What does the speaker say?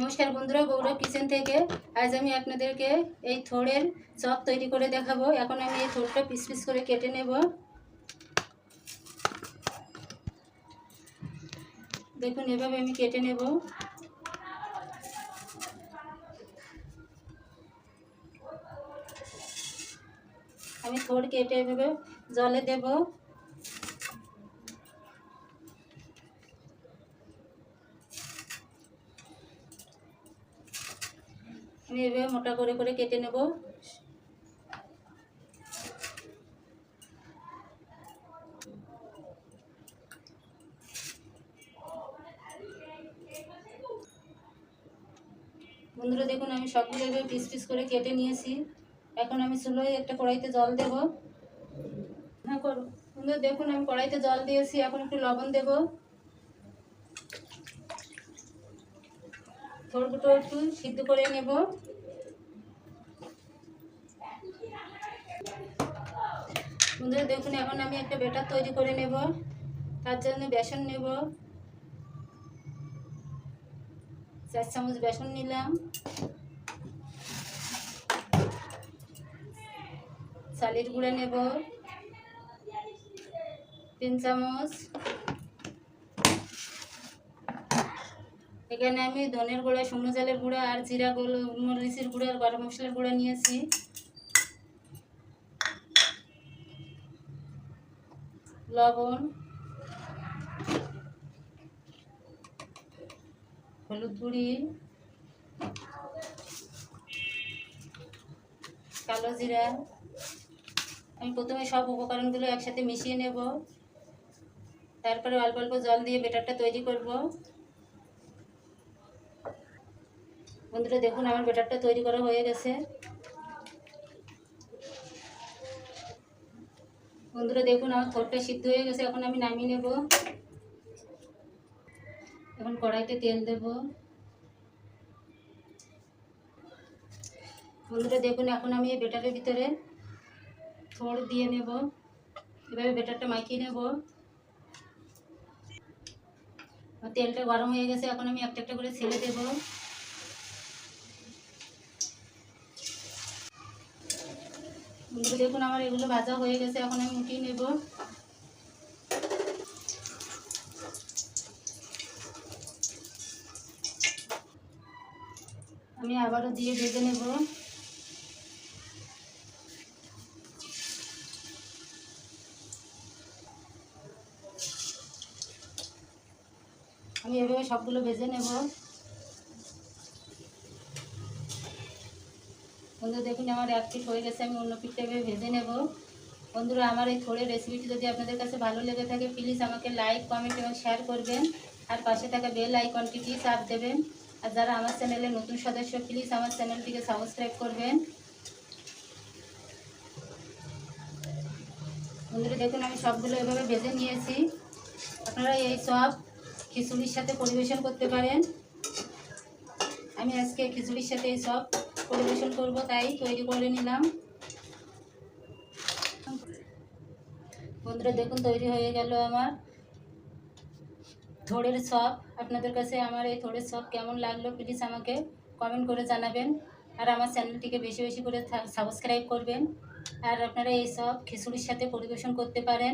নমস্কার বন্ধুরা, গৌরব কিচেন থেকে আজ আমি আপনাদেরকে এই থোড়ের চপ তৈরি করে দেখাবো। এখন আমি এই থোড়টা পিস পিস করে কেটে নেব। দেখুন এভাবে আমি কেটে নেব। আমি থোড় কেটে এভাবে জলে দেব। আমি এভাবে মোটা করে করে কেটে নেব। বন্ধুরা দেখুন আমি সবগুলো এভাবে পিস পিস করে কেটে নিয়েছি। এখন আমি চুলোয় একটা কড়াইতে জল দেব। হ্যাঁ করো বন্ধুরা, দেখুন আমি কড়াইতে জল দিয়েছি। এখন একটু লবণ দেব। থোড়গুলো একটু সিদ্ধ করে নেব। বন্ধুরা দেখুন এখন আমি একটা ব্যাটার তৈরি করে নেব। তার জন্য বেসন নেব। 4 চামচ বেসন নিলাম। চালের গুঁড়া নেব 3 চামচ। এখানে আমি ধনের গুঁড়া, শুকনো চালের গুঁড়া আর জিরা মরিচের গুঁড়া আর গরম মশলার গুঁড়া নিয়েছি। লবণ, হলুদ গুঁড়ি, কালো জিরা। আমি প্রথমে সব উপকরণগুলো একসাথে মিশিয়ে নেব। তারপরে অল্প অল্প জল দিয়ে ব্যাটারটা তৈরি করব। বন্ধুরা দেখুন আমার ব্যাটারটা তৈরি করা হয়ে গেছে। বন্ধুরা দেখুন আমার থোড়টা সিদ্ধ হয়ে গেছে। এখন আমি নামিয়ে নেব। এখন কড়াইতে তেল দেব। বন্ধুরা দেখুন এখন আমি এই ব্যাটারের ভিতরে থোড় দিয়ে নেব। এভাবে ব্যাটারটা মাখিয়ে নেব। তেলটা গরম হয়ে গেছে। এখন আমি একটা একটা করে ছেড়ে দেব। বন্ধুরা দেখুন আমার এগুলো ভাজা হয়ে গেছে। এখন আমি উঠিয়ে নেব। আমি আবারও দিয়ে ভেজে নেব। আমি এভাবে সবগুলো ভেজে নেব। বন্ধুরা দেখুন আমার এক পিঠ হয়ে গেছে। আমি অন্য পিঠটা এভাবে ভেজে নেব। বন্ধুরা আমার এই থোড়ের রেসিপিটি যদি আপনাদের কাছে ভালো লেগে থাকে প্লিজ আমাকে লাইক, কমেন্ট এবং শেয়ার করবেন। আর পাশে থাকা বেল আইকনটি চাপ দেবেন। আর যারা আমার চ্যানেলে নতুন সদস্য প্লিজ আমার চ্যানেলটিকে সাবস্ক্রাইব করবেন। বন্ধুরা দেখুন আমি সবগুলো এভাবে ভেজে নিয়েছি। আপনারা এই চপ খিচুড়ির সাথে পরিবেশন করতে পারেন। আমি আজকে খিচুড়ির সাথে এই চপ পরিবেশন করব, তাই তৈরি করে নিলাম। বন্ধুরা দেখুন তৈরি হয়ে গেল আমার থোড়ের চপ। আপনাদের কাছে আমার এই থোড়ের চপ কেমন লাগলো প্লিজ আমাকে কমেন্ট করে জানাবেন। আর আমার চ্যানেলটিকে বেশি বেশি করে সাবস্ক্রাইব করবেন। আর আপনারা এই চপ খিচুড়ির সাথে পরিবেশন করতে পারেন।